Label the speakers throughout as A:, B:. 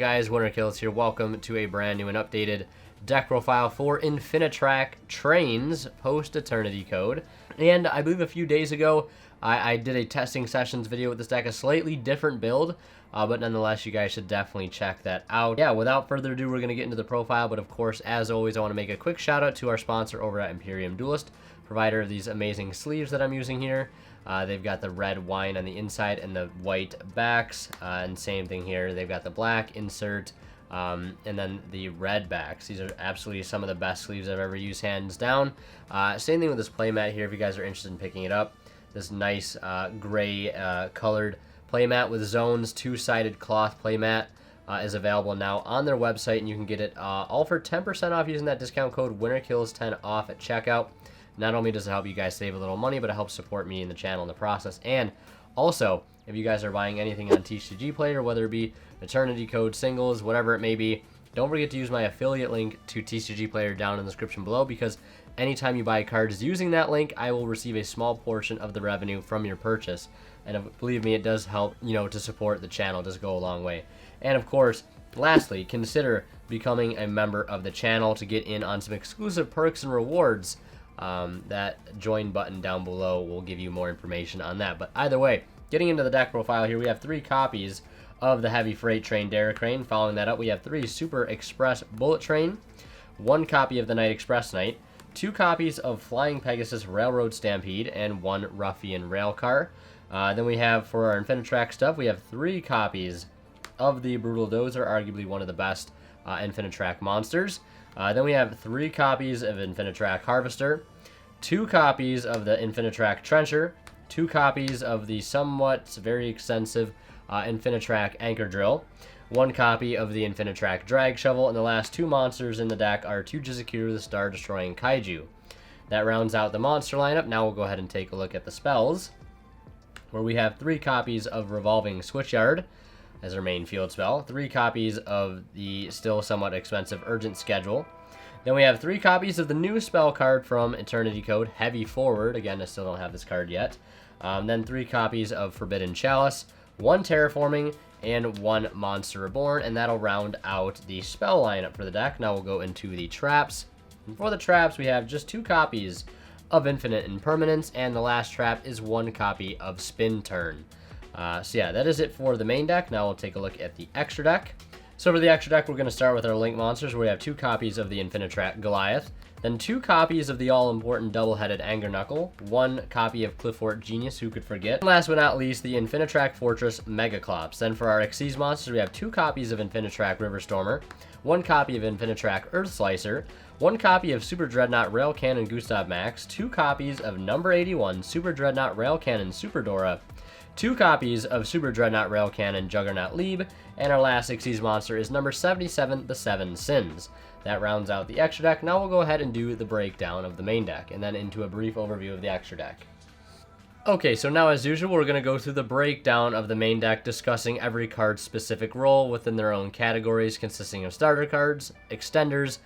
A: guys? Winter Kills here. Welcome to a brand new and updated deck profile for Infinitrack Trains post-Eternity Code. And I believe a few days ago, I did a testing sessions video with this deck, a slightly different build, but nonetheless, you guys should definitely check that out. Yeah, without further ado, we're going to get into the profile, but of course, as always, I want to make a quick shout out to our sponsor over at Imperium Duelist, provider of these amazing sleeves that I'm using here. They've got the red wine on the inside and the white backs, and same thing here. They've got the black insert, and then the red backs. These are absolutely some of the best sleeves I've ever used, hands down. Same thing with this playmat here, if you guys are interested in picking it up. This nice gray colored playmat with zones, two-sided cloth playmat is available now on their website, and you can get it all for 10% off using that discount code WinterKills10 off at checkout. Not only does it help you guys save a little money, but it helps support me in the channel in the process. And also, if you guys are buying anything on TCG Player, whether it be Eternity Code singles, whatever it may be, don't forget to use my affiliate link to TCG Player down in the description below, because anytime you buy cards using that link, I will receive a small portion of the revenue from your purchase. And believe me, it does help, to support the channel. It does go a long way. And of course, lastly, consider becoming a member of the channel to get in on some exclusive perks and rewards. That join button down below will give you more information on that. But either way, getting into the deck profile here, we have 3 copies of the Heavy Freight Train Derrick Crane. Following that up, we have 3 Super Express Bullet Train, 1 copy of the Night Express Knight, 2 copies of Flying Pegasus Railroad Stampede, and 1 Ruffian Railcar. Then we have, for our Infinitrack stuff, we have 3 copies of the Brutal Dozer, arguably one of the best Infinitrack monsters. Then we have 3 copies of Infinitrack Harvester, 2 copies of the Infinitrack Trencher, 2 copies of the somewhat very extensive Infinitrack Anchor Drill, 1 copy of the Infinitrack Drag Shovel, and the last 2 monsters in the deck are 2 Jizukiru, the Star-Destroying Kaiju. That rounds out the monster lineup. Now we'll go ahead and take a look at the spells, where we have 3 copies of Revolving Switchyard as our main field spell, 3 copies of the still somewhat expensive Urgent Schedule. Then we have 3 copies of the new spell card from Eternity Code, Heavy Forward. Again, I still don't have this card yet. Then 3 copies of Forbidden Chalice, 1 Terraforming, and 1 Monster Reborn, and that'll round out the spell lineup for the deck. Now we'll go into the traps. And for the traps, we have just 2 copies of Infinite Impermanence, and the last trap is 1 copy of Spin Turn. So yeah, that is it for the main deck. Now we'll take a look at the extra deck. So for the extra deck, we're going to start with our Link monsters, where we have 2 copies of the Infinitrack Goliath, then 2 copies of the all-important double-headed Anger Knuckle, 1 copy of Cliffort Genius, who could forget, and last but not least, the Infinitrack Fortress Megaclops. Then for our Xyz monsters, we have 2 copies of Infinitrack Riverstormer, 1 copy of Infinitrack Earth Slicer, 1 copy of Super Dreadnought Rail Cannon Gustav Max, 2 copies of number 81 Super Dreadnought Rail Cannon Super Dora, 2 copies of Super Dreadnought Rail Cannon Juggernaut Lieb, and our last Xyz monster is number 77, the 7 Sins. That rounds out the extra deck. Now we'll go ahead and do the breakdown of the main deck, and then into a brief overview of the extra deck. Okay, so now as usual, we're going to go through the breakdown of the main deck, discussing every card's specific role within their own categories, consisting of starter cards, extenders,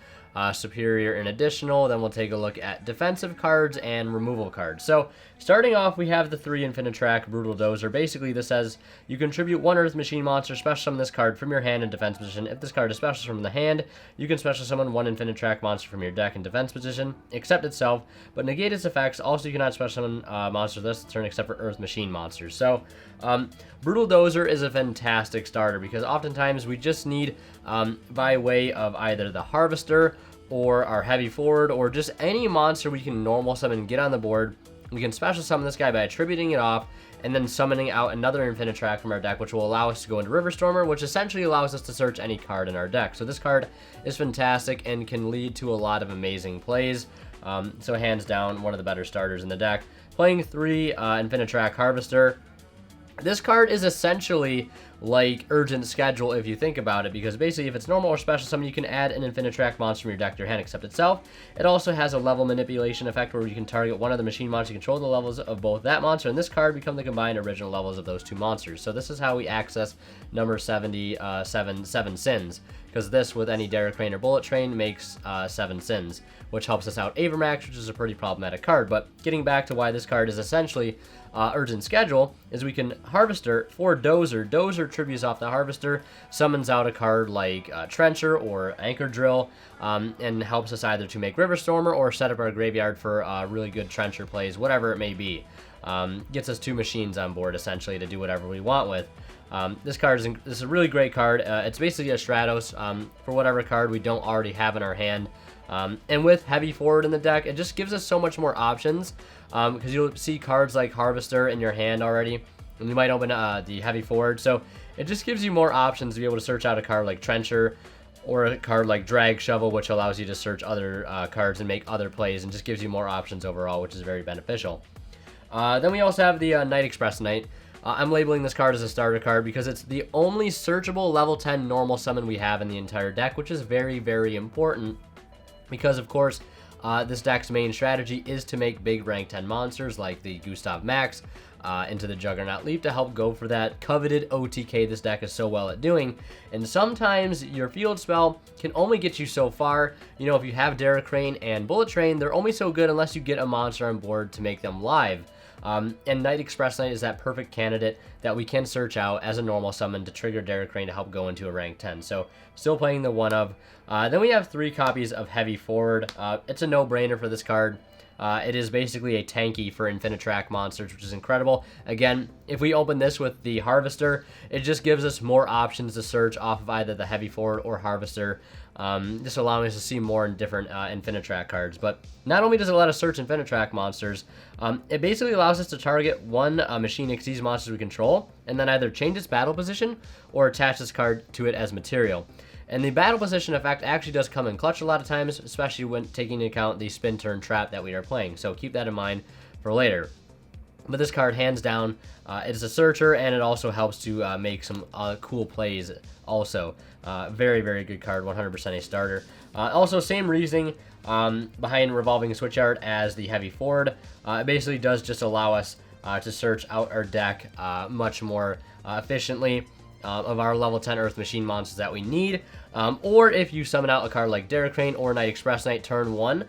A: superior and additional. Then we'll take a look at defensive cards and removal cards. So starting off, we have the 3 Infinitrack Brutal Dozer. Basically, this says you contribute 1 Earth Machine monster, special summon this card from your hand in defense position. If this card is special from the hand, you can special summon 1 Infinitrack monster from your deck in defense position, except itself, but negate its effects. Also, you cannot special summon monsters this turn except for Earth Machine monsters. So Brutal Dozer is a fantastic starter, because oftentimes we just need, by way of either the Harvester or our Heavy Forward, or just any monster we can normal summon and get on the board, we can special summon this guy by attributing it off, and then summoning out another Infinitrack from our deck, which will allow us to go into Riverstormer, which essentially allows us to search any card in our deck. So this card is fantastic and can lead to a lot of amazing plays. So hands down, one of the better starters in the deck. Playing 3 Infinitrack Harvester. This card is essentially like Urgent Schedule if you think about it, because basically if it's normal or special summon, you can add an Infinitrack monster from your deck to your hand except itself. It also has a level manipulation effect where you can target one of the machine monsters, you control the levels of both that monster and this card become the combined original levels of those 2 monsters. So this is how we access number 77 Sins, because this with any Derrick Crane or Bullet Train makes 7 Sins, which helps us out Avermax, which is a pretty problematic card. But getting back to why this card is essentially Urgent Schedule, is we can Harvester for Dozer. Dozer Tributes off the Harvester, summons out a card like Trencher or Anchor Drill, and helps us either to make Riverstormer or set up our graveyard for really good Trencher plays, whatever it may be. Gets us 2 machines on board, essentially, to do whatever we want with. This card this is a really great card. It's basically a Stratos for whatever card we don't already have in our hand. And with Heavy Forward in the deck, it just gives us so much more options, because you'll see cards like Harvester in your hand already, and you might open the Heavy Forward. So it just gives you more options to be able to search out a card like Trencher, or a card like Drag Shovel, which allows you to search other cards and make other plays, and just gives you more options overall, which is very beneficial. Then we also have the Night Express Knight. I'm labeling this card as a starter card because it's the only searchable level 10 normal summon we have in the entire deck, which is very, very important because, of course, this deck's main strategy is to make big rank 10 monsters like the Gustav Max into the Juggernaut Leap to help go for that coveted OTK this deck is so well at doing. And sometimes your field spell can only get you so far. You know, if you have Derek Crane and Bullet Train, they're only so good unless you get a monster on board to make them live. And Night Express Knight is that perfect candidate that we can search out as a normal summon to trigger Derek Crane to help go into a rank 10. So still playing the one of. Then we have 3 copies of Heavy Forward. It's a no-brainer for this card. It is basically a tanky for Infinitrack monsters, which is incredible. Again, if we open this with the Harvester, it just gives us more options to search off of either the Heavy Forward or Harvester, just allowing us to see more in different Infinitrack cards. But not only does it let us search Infinitrack monsters, it basically allows us to target one Machine Xyz monster we control, and then either change its battle position or attach this card to it as material. And the battle position effect actually does come in clutch a lot of times, especially when taking into account the spin turn trap that we are playing. So keep that in mind for later. But this card, hands down, it is a searcher, and it also helps to make some cool plays also. Very, very good card, 100% a starter. Also, same reasoning behind Revolving Switchyard as the Heavy Forward. It basically does just allow us to search out our deck much more efficiently of our level 10 Earth Machine monsters that we need. Or if you summon out a card like Derek Crane or Night Express Knight turn 1,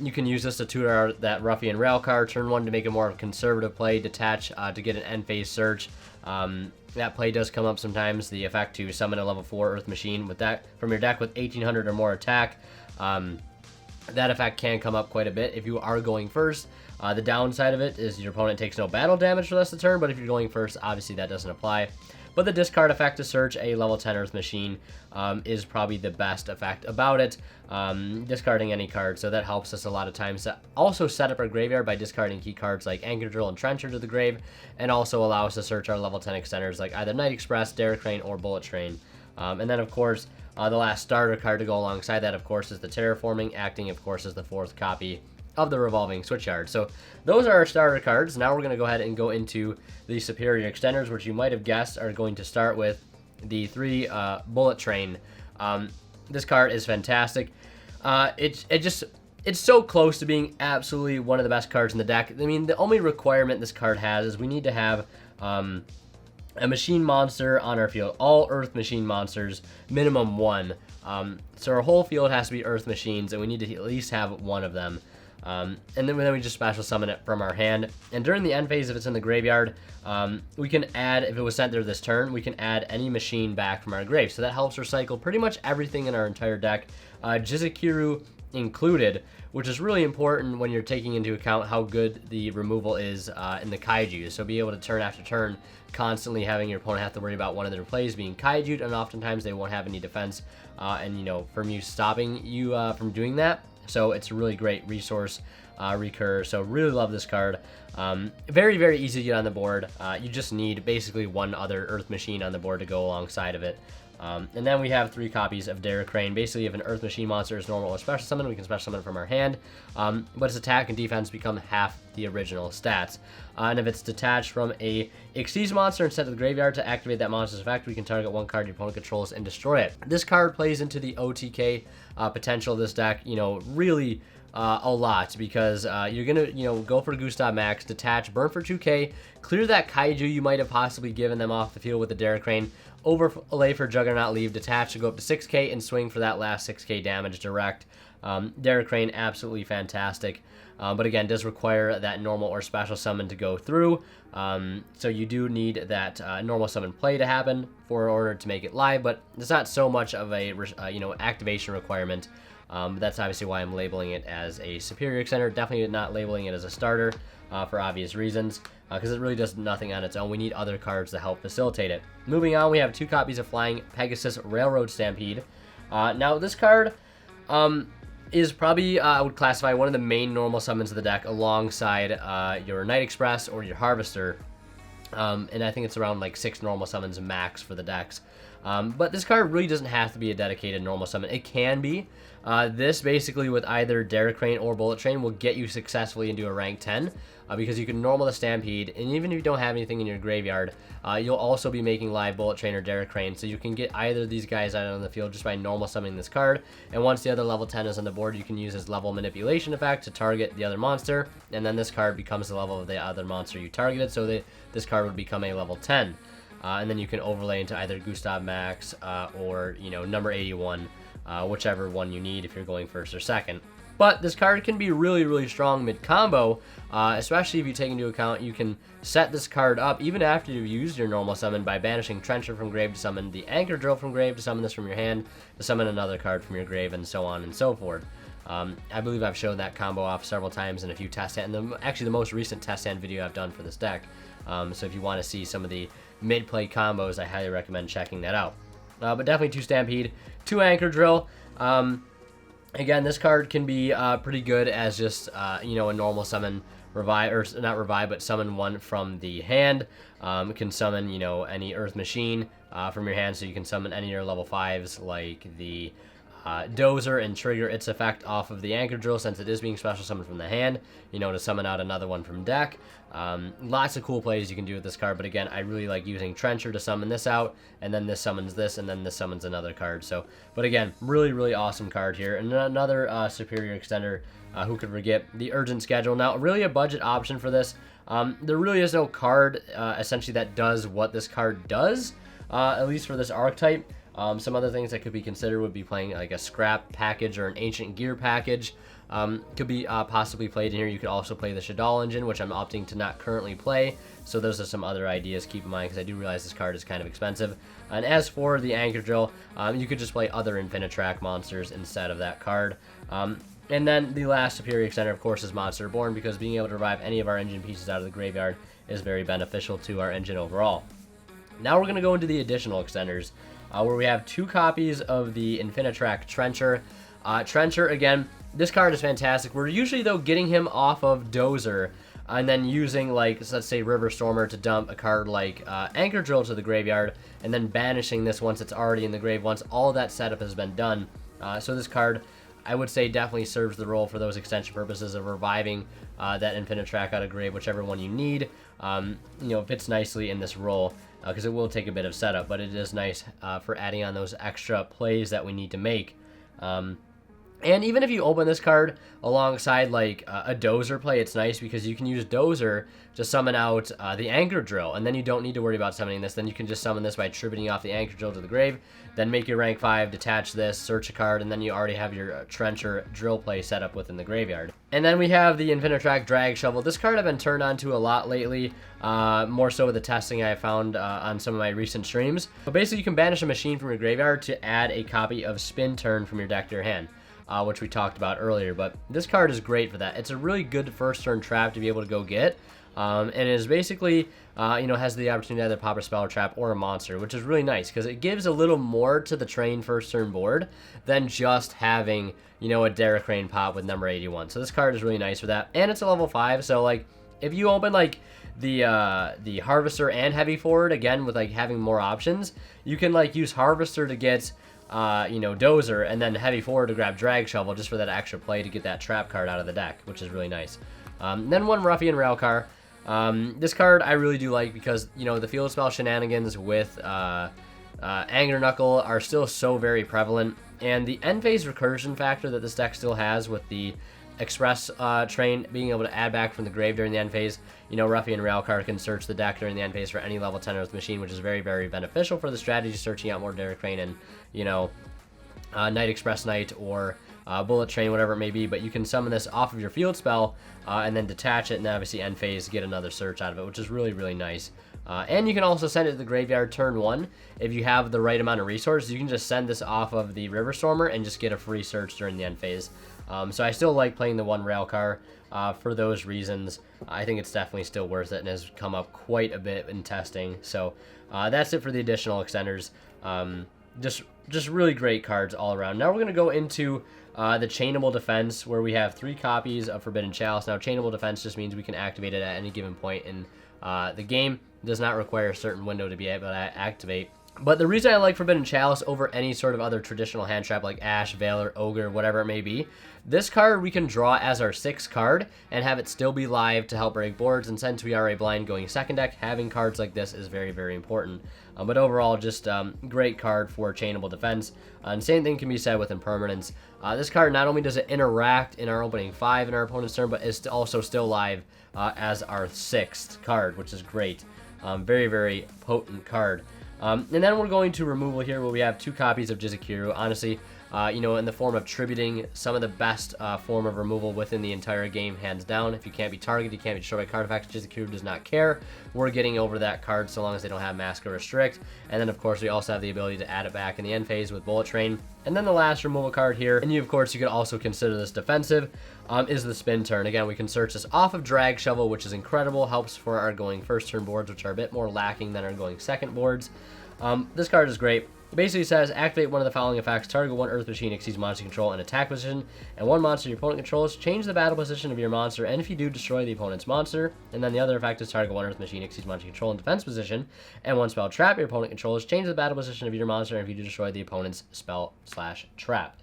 A: you can use this to tutor that Ruffian Rail card turn 1 to make a more conservative play, detach to get an end phase search. That play does come up sometimes, the effect to summon a level 4 Earth Machine with that from your deck with 1800 or more attack. That effect can come up quite a bit if you are going first. The downside of it is your opponent takes no battle damage for the rest of the turn, but if you're going first, obviously that doesn't apply. But the discard effect to search a level 10 Earth Machine is probably the best effect about it, discarding any card. So that helps us a lot of times to also set up our graveyard by discarding key cards like Anchor Drill and Trencher to the grave, and also allow us to search our level 10 extenders like either Night Express, Derek Crane, or Bullet Train. And then, of course, the last starter card to go alongside that, of course, is the Terraforming, acting, of course, as the 4th copy of the Revolving Switchyard. So those are our starter cards. Now we're going to go ahead and go into the superior extenders, which you might have guessed are going to start with the 3 Bullet Train. This card is fantastic. It's so close to being absolutely one of the best cards in the deck. I mean, the only requirement this card has is we need to have a machine monster on our field. All Earth Machine monsters, minimum 1. So our whole field has to be Earth Machines, and we need to at least have 1 of them. And then we just special summon it from our hand. And during the end phase, if it's in the graveyard, we can add, if it was sent there this turn, we can add any machine back from our grave. So that helps recycle pretty much everything in our entire deck, Jizukiru included, which is really important when you're taking into account how good the removal is in the Kaiju. So be able to turn after turn, constantly having your opponent have to worry about one of their plays being Kaiju'd, and oftentimes they won't have any defense, and, you know, from you stopping you from doing that. So it's a really great resource recur. So really love this card. Very, very easy to get on the board. You just need basically 1 other Earth Machine on the board to go alongside of it. And then we have 3 copies of Derek Crane. Basically, if an Earth Machine monster is normal or special summon, we can special summon it from our hand. But its attack and defense become half the original stats. And if it's detached from a Xyz monster and sent to the graveyard to activate that monster's effect, we can target 1 card your opponent controls and destroy it. This card plays into the OTK potential of this deck, you know, really a lot, because you're gonna, you know, go for Gustav Max, detach, burn for 2k, clear that Kaiju you might have possibly given them off the field with the Derek Crane, overlay for Juggernaut Leave, detach to go up to 6k, and swing for that last 6k damage direct. Derek Crane, absolutely fantastic. But again, does require that normal or special summon to go through. So you do need that normal summon play to happen for order to make it live, but it's not so much of a activation requirement. That's obviously why I'm labeling it as a superior extender. Definitely not labeling it as a starter for obvious reasons, because it really does nothing on its own. We need other cards to help facilitate it. Moving on, we have 2 copies of Flying Pegasus Railroad Stampede. Now this card is probably, I would classify, one of the main normal summons of the deck alongside your Night Express or your Harvester. And I think it's around like 6 normal summons max for the decks. But this card really doesn't have to be a dedicated normal summon. It can be. This basically with either Derek Crane or Bullet Train will get you successfully into a rank 10 because you can normal the Stampede, and even if you don't have anything in your graveyard, you'll also be making live Bullet Train or Derek Crane, so you can get either of these guys out on the field just by normal summoning this card, and once the other level 10 is on the board, you can use his level manipulation effect to target the other monster, and then this card becomes the level of the other monster you targeted, so this card would become a level 10. And then you can overlay into either Gustav Max or, number 81, whichever one you need if you're going first or second. But this card can be really, really strong mid-combo, especially if you take into account you can set this card up even after you've used your normal summon by banishing Trencher from grave to summon the Anchor Drill from grave, to summon this from your hand, to summon another card from your grave, and so on and so forth. I believe I've shown that combo off several times in a few test hand, actually the most recent test hand video I've done for this deck. So if you want to see some of the mid-play combos, I highly recommend checking that out. But definitely 2 Stampede, 2 Anchor Drill. Again, this card can be pretty good as just, a normal summon revive, or not revive, but summon one from the hand. It can summon, any Earth Machine from your hand, so you can summon any of your level 5s like the Dozer and trigger its effect off of the Anchor Drill since it is being special summoned from the hand, to summon out another one from deck. Lots of cool plays you can do with this card, but again, I really like using Trencher to summon this out, and then this summons this, and then this summons another card. So, but again, really, really awesome card here. And another superior extender, who could forget the Urgent Schedule. Now, really a budget option for this. There really is no card, essentially, that does what this card does, at least for this archetype. Some other things that could be considered would be playing like a scrap package or an ancient gear package. Could be possibly played in here. You could also play the Shadal engine, which I'm opting to not currently play. So those are some other ideas to keep in mind, because I do realize this card is kind of expensive. And as for the Anchor Drill, you could just play other Infinitrack monsters instead of that card. And then the last superior extender, of course, is Monster Reborn, because being able to revive any of our engine pieces out of the graveyard is very beneficial to our engine overall. Now we're going to go into the additional extenders, where we have 2 copies of the Infinitrack Trencher. Trencher, again, this card is fantastic. We're usually, though, getting him off of Dozer and then using, like, let's say River Stormer to dump a card like Anchor Drill to the graveyard, and then banishing this once it's already in the grave, once all that setup has been done. So this card, I would say, definitely serves the role for those extension purposes of reviving that Infinitrack out of grave, whichever one you need. Fits nicely in this role, because it will take a bit of setup, but it is nice for adding on those extra plays that we need to make. And even if you open this card alongside like a Dozer play, it's nice because you can use Dozer to summon out the Anchor Drill, and then you don't need to worry about summoning this. Then you can just summon this by tributing off the Anchor Drill to the grave, then make your rank 5, detach this, search a card, and then you already have your Trencher Drill play set up within the graveyard. And then we have the Infinitrack Drag Shovel. This card I've been turned on to a lot lately, more so with the testing I found on some of my recent streams. But basically you can banish a machine from your graveyard to add a copy of Spin Turn from your deck to your hand. Which we talked about earlier, but this card is great for that. It's a really good first turn trap to be able to go get, and it is basically, has the opportunity to either pop a spell or trap or a monster, which is really nice because it gives a little more to the train first turn board than just having, a Derek Crane pop with number 81. So this card is really nice for that, and it's a level 5, so like, if you open like the Harvester and Heavy Forward, again, with like having more options, you can like use Harvester to get Dozer, and then Heavy Forward to grab Drag Shovel just for that extra play to get that trap card out of the deck, which is really nice. Then one Ruffian Railcar. This card I really do like because, the field spell shenanigans with Anger Knuckle are still so very prevalent, and the end phase recursion factor that this deck still has with the Express Train being able to add back from the grave during the end phase. Ruffian Railcar can search the deck during the end phase for any level 10 Earth Machine, which is very, very beneficial for the strategy, searching out more Derek Crane and, Night Express Knight or bullet train, whatever it may be, but you can summon this off of your field spell and then detach it, and then obviously end phase, get another search out of it, which is really, really nice. And you can also send it to the graveyard turn 1 if you have the right amount of resources. You can just send this off of the Riverstormer and just get a free search during the end phase. So I still like playing the 1 Railcar for those reasons. I think it's definitely still worth it and has come up quite a bit in testing. So that's it for the additional extenders. Just really great cards all around. Now we're going to go into the Chainable Defense, where we have 3 copies of Forbidden Chalice. Now, Chainable Defense just means we can activate it at any given point in the game. It does not require a certain window to be able to activate. But the reason I like Forbidden Chalice over any sort of other traditional hand trap like Ash, Valor, Ogre, whatever it may be, this card we can draw as our 6th card and have it still be live to help break boards. And since we are a blind going second deck, having cards like this is very, very important. But overall, just great card for Chainable Defense. And same thing can be said with Impermanence. This card, not only does it interact in our opening 5 in our opponent's turn, but is also still live as our 6th card, which is great. Very, very potent card. And then we're going to removal here, where we have 2 copies of Jizukiru. Honestly, you know, in the form of tributing, some of the best form of removal within the entire game, hands down. If you can't be targeted, you can't be destroyed by card effects, Jizukiru does not care. We're getting over that card so long as they don't have Mask or Restrict. And then, of course, we also have the ability to add it back in the end phase with Bullet Train. And then the last removal card here, and you, of course, you can also consider this defensive, is the Spin Turn. Again, we can search this off of Drag Shovel, which is incredible. Helps for our going first turn boards, which are a bit more lacking than our going second boards. This card is great. It basically says, activate one of the following effects. Target 1 Earth Machine exceeds monster control in attack position, and 1 monster your opponent controls. Change the battle position of your monster, and if you do, destroy the opponent's monster. And then the other effect is target 1 Earth Machine exceeds monster control in defense position, and 1 spell trap your opponent controls. Change the battle position of your monster, and if you do, destroy the opponent's spell/trap.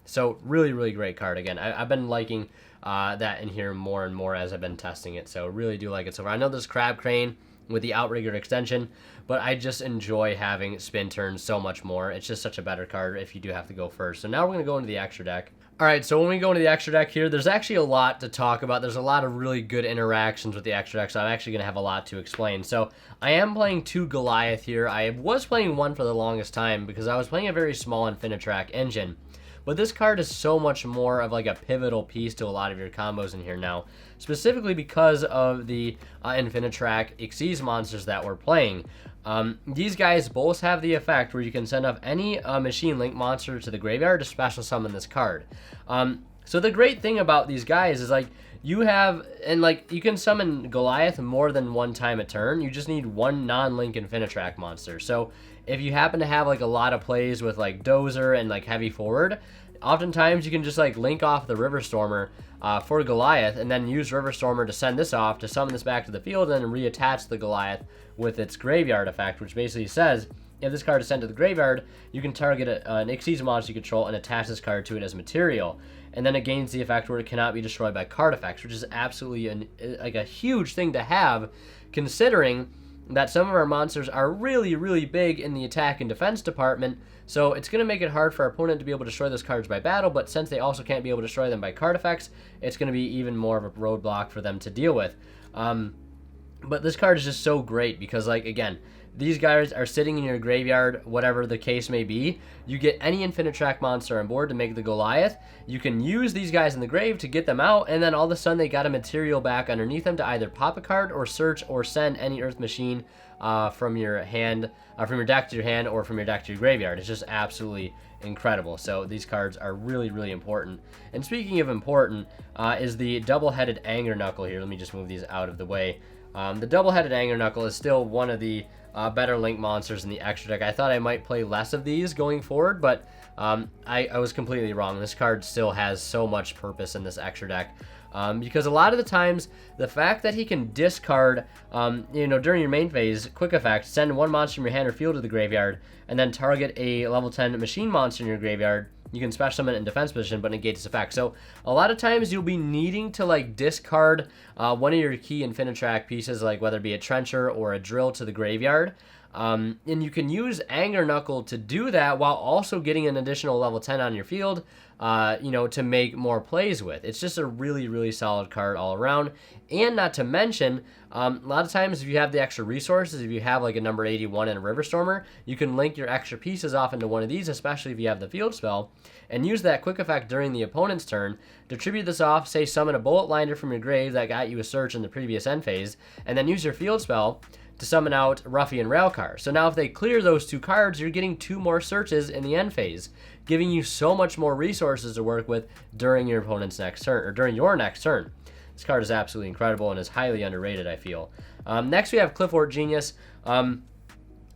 A: So really, really great card. Again, I've been liking that in here more and more as I've been testing it, so really do like it so far. I know this Crab Crane with the Outrigger extension, but I just enjoy having Spin Turn so much more. It's just such a better card if you do have to go first. So now we're going to go into the extra deck. All right, so when we go into the extra deck here, there's actually a lot to talk about. There's a lot of really good interactions with the extra deck, so I'm actually going to have a lot to explain. So I am playing 2 Goliath here. I was playing 1 for the longest time because I was playing a very small Infinitrack engine. But this card is so much more of like a pivotal piece to a lot of your combos in here now, specifically because of the Infinitrack Xyz monsters that we're playing. These guys both have the effect where you can send off any Machine Link monster to the graveyard to special summon this card. So the great thing about these guys is like you have, and like you can summon Goliath more than 1 time a turn. You just need 1 non-Link Infinitrack monster. So if you happen to have like a lot of plays with like Dozer and like heavy forward, oftentimes you can just like link off the Riverstormer for Goliath and then use Riverstormer to send this off to summon this back to the field and then reattach the Goliath with its graveyard effect, which basically says if this card is sent to the graveyard, you can target an Xyz monster you control and attach this card to it as material. And then it gains the effect where it cannot be destroyed by card effects, which is absolutely like a huge thing to have, considering that some of our monsters are really, really big in the attack and defense department. So it's going to make it hard for our opponent to be able to destroy those cards by battle, but since they also can't be able to destroy them by card effects, it's going to be even more of a roadblock for them to deal with. But this card is just so great because, like, again, these guys are sitting in your graveyard, whatever the case may be. You get any Infinitrack monster on board to make the Goliath. You can use these guys in the grave to get them out, and then all of a sudden they got a material back underneath them to either pop a card or search or send any Earth Machine from your hand, from your deck to your hand, or from your deck to your graveyard. It's just absolutely incredible. So these cards are really, really important. And speaking of important, is the double-headed Anger Knuckle here. Let me just move these out of the way. The double-headed Anger Knuckle is still one of the better Link monsters in the extra deck. I thought I might play less of these going forward, but I was completely wrong. This card still has so much purpose in this extra deck. Because a lot of the times, the fact that he can discard, during your main phase, quick effect, send 1 monster from your hand or field to the graveyard, and then target a level 10 machine monster in your graveyard. You can special summon it in defense position, but negate its effect. So a lot of times you'll be needing to like discard one of your key Infinitrack pieces, like whether it be a Trencher or a Drill, to the graveyard. And you can use Anger Knuckle to do that while also getting an additional level 10 on your field. to make more plays with. It's just a really, really solid card all around. And not to mention, a lot of times if you have the extra resources, if you have like a number 81 and a Riverstormer, you can link your extra pieces off into one of these, especially if you have the field spell, and use that quick effect during the opponent's turn to tribute this off, say summon a Bullet Liner from your grave that got you a search in the previous end phase, and then use your field spell to summon out Ruffian Railcar. So now if they clear those 2 cards, you're getting 2 more searches in the end phase, giving you so much more resources to work with during your opponent's next turn, or during your next turn. This card is absolutely incredible and is highly underrated, I feel. Next we have Clifford Genius.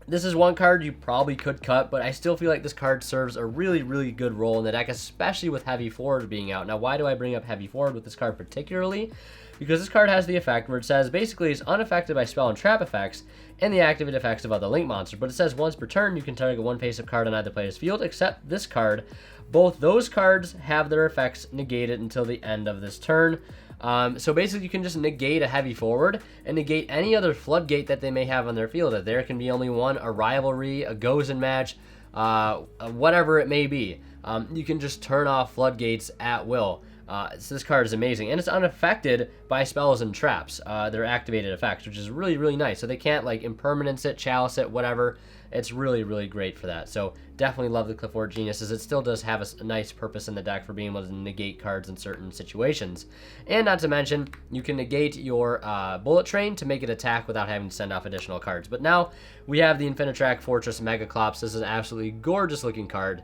A: This is one card you probably could cut, but I still feel like this card serves a really, really good role in the deck, especially with Heavy Forward being out. Now, why do I bring up Heavy Forward with this card particularly? Because this card has the effect where it says basically it's unaffected by spell and trap effects and the activate effects of other link monsters, but it says once per turn you can target one face-up card on either player's field except this card. Both those cards have their effects negated until the end of this turn. So basically you can just negate a Heavy Forward and negate any other floodgate that they may have on their field. If there can be only one, a rivalry, a goes and match, whatever it may be. You can just turn off floodgates at will. So this card is amazing, and it's unaffected by spells and traps, their activated effects, which is really, really nice. So they can't like impermanence it, chalice it, whatever. It's really, really great for that. So definitely love the Clifford Genius, as it still does have a nice purpose in the deck for being able to negate cards in certain situations. And not to mention, you can negate your Bullet Train to make it attack without having to send off additional cards. But now we have the Infinitrack Fortress Megaclops. This is an absolutely gorgeous looking card.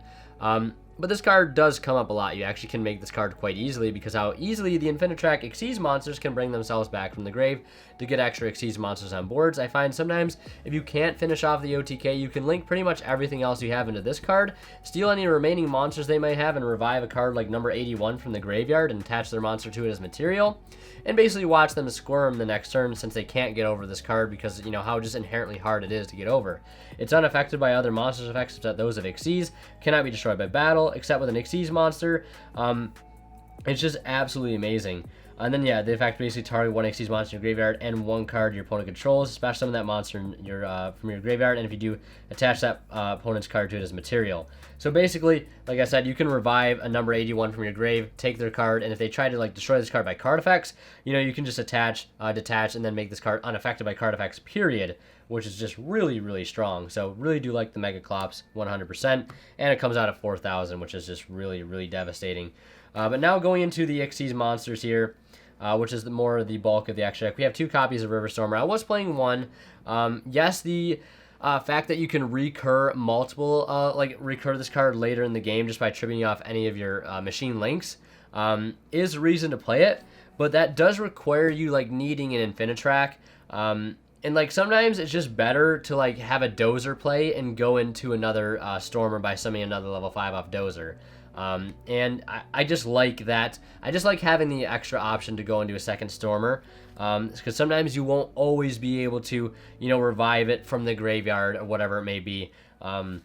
A: But this card does come up a lot. You actually can make this card quite easily because how easily the Infinitrack Xyz monsters can bring themselves back from the grave to get extra Xyz monsters on boards. I find sometimes if you can't finish off the OTK, you can link pretty much everything else you have into this card, steal any remaining monsters they might have, and revive a card like number 81 from the graveyard and attach their monster to it as material, and basically watch them squirm the next turn since they can't get over this card because, you know, how just inherently hard it is to get over. It's unaffected by other monsters' effects except those of Xyz, cannot be destroyed by battle except with an Xyz monster. It's just absolutely amazing. And then, yeah, the effect basically target one Xyz monster in your graveyard and one card your opponent controls, special summon that monster in your, from your graveyard, and if you do, attach that opponent's card to it as material. So basically, like I said, you can revive a number 81 from your grave, take their card, and if they try to like destroy this card by card effects, you know, you can just attach, detach, and then make this card unaffected by card effects, period, which is just really, really strong. So really do like the Megaclops 100%, and it comes out at 4,000, which is just really, really devastating. But now going into the Xyz monsters here, which is more the bulk of the extra deck. We have 2 copies of Riverstormer. I was playing one. Yes, the fact that you can recur multiple, recur this card later in the game just by tributing off any of your machine links is a reason to play it, but that does require you like needing an Infinitrack. And like sometimes it's just better to like have a Dozer play and go into another Stormer by summoning another level 5 off Dozer. And I just like that. I just like having the extra option to go into a second Stormer, because sometimes you won't always be able to, you know, revive it from the graveyard or whatever it may be. So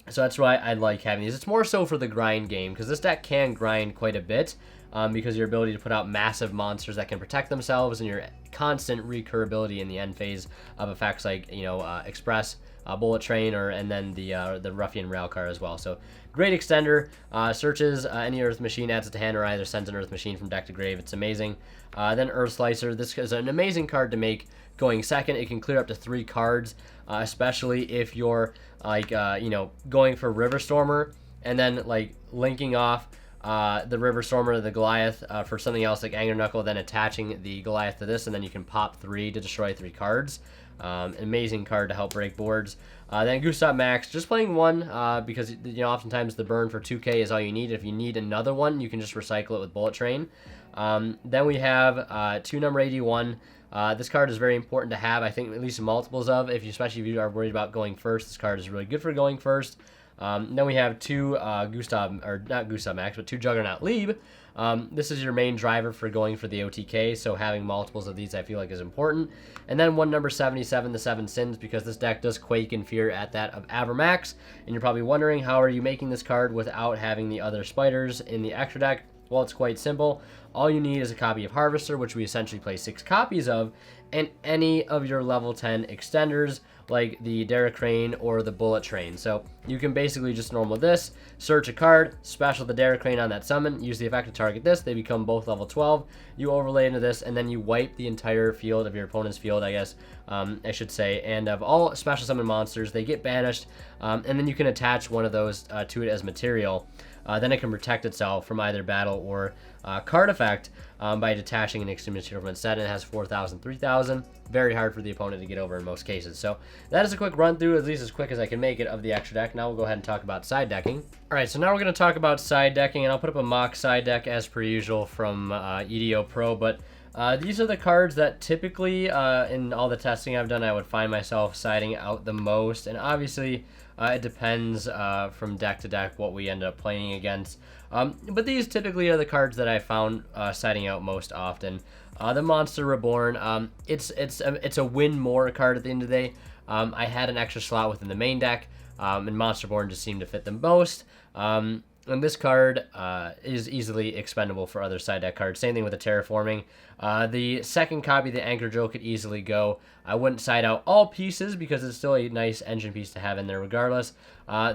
A: that's why I like having these. It's more so for the grind game, because this deck can grind quite a bit, because your ability to put out massive monsters that can protect themselves and your constant recurability in the end phase of effects like, you know, Express, Bullet Train, and then the Ruffian Railcar as well. So great extender, searches any Earth Machine, adds it to hand, or either sends an Earth Machine from deck to grave. It's amazing. Then Earth Slicer. This is an amazing card to make going second. It can clear up to 3 cards, especially if you're like you know, going for Riverstormer and then like linking off the Riverstormer to the Goliath for something else like Anger Knuckle, then attaching the Goliath to this, and then you can pop 3 to destroy 3 cards. Amazing card to help break boards. Then Gustav Max, just playing one because, you know, oftentimes the burn for 2k is all you need. If you need another one, you can just recycle it with Bullet Train. Then we have 2 number 81. This card is very important to have, I think, at least multiples of, especially if you are worried about going first. This card is really good for going first. Then we have 2 not Gustav Max, but 2 Juggernaut Lieb. This is your main driver for going for the OTK, so having multiples of these I feel like is important. And then 1 number 77, the 7 Sins, because this deck does quake in fear at that of Avermax. And you're probably wondering, how are you making this card without having the other spiders in the extra deck? Well, it's quite simple. All you need is a copy of Harvester, which we essentially play 6 copies of, and any of your level 10 extenders, like the Derrick Crane or the Bullet Train. So you can basically just normal this, search a card, special the Derrick Crane on that summon, use the effect to target this, they become both level 12, you overlay into this, and then you wipe the entire field of your opponent's field, I guess, I should say, and of all special summon monsters, they get banished, and then you can attach one of those to it as material. Then it can protect itself from either battle or card effect by detaching an extreme material from its set, and it has 4,000, 3,000. Very hard for the opponent to get over in most cases. So that is a quick run through, at least as quick as I can make it, of the extra deck. Now we'll go ahead and talk about side decking. All right, so now we're going to talk about side decking, and I'll put up a mock side deck as per usual from ETCO Pro, but these are the cards that typically in all the testing I've done I would find myself siding out the most, and obviously it depends from deck to deck what we end up playing against. But these typically are the cards that I found siding out most often. The Monster Reborn, it's a win more card at the end of the day. I had an extra slot within the main deck, and Monster Reborn just seemed to fit the most. And this card is easily expendable for other side deck cards. Same thing with the Terraforming. The second copy, the Anchor Drill, could easily go. I wouldn't side out all pieces because it's still a nice engine piece to have in there regardless.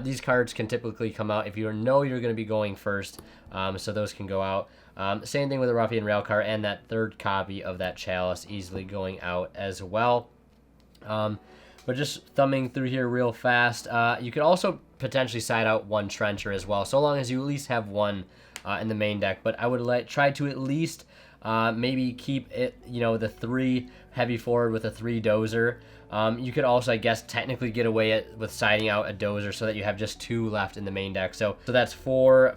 A: These cards can typically come out if you know you're going to be going first, so those can go out. Same thing with the Ruffian Railcar and that third copy of that Chalice easily going out as well. But just thumbing through here real fast, you could also potentially side out one Trencher as well, so long as you at least have one in the main deck. But I would try to at least maybe keep it, the 3 heavy forward with a 3 dozer. You could also, I guess, technically get away with siding out a dozer so that you have just 2 left in the main deck. So that's 4,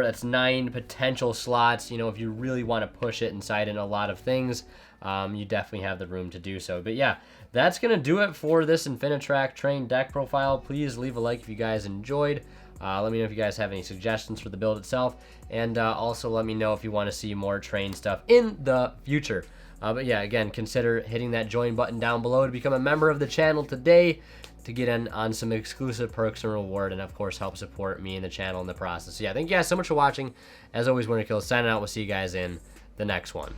A: that's 9 potential slots. If you really want to push it and side in a lot of things, you definitely have the room to do so. But yeah, that's going to do it for this Infinitrack Train deck profile. Please leave a like if you guys enjoyed. Let me know if you guys have any suggestions for the build itself. And also let me know if you want to see more train stuff in the future. But yeah, again, consider hitting that join button down below to become a member of the channel today to get in on some exclusive perks and reward, and of course help support me and the channel in the process. So yeah, thank you guys so much for watching. As always, Winter Kill signing out. We'll see you guys in the next one.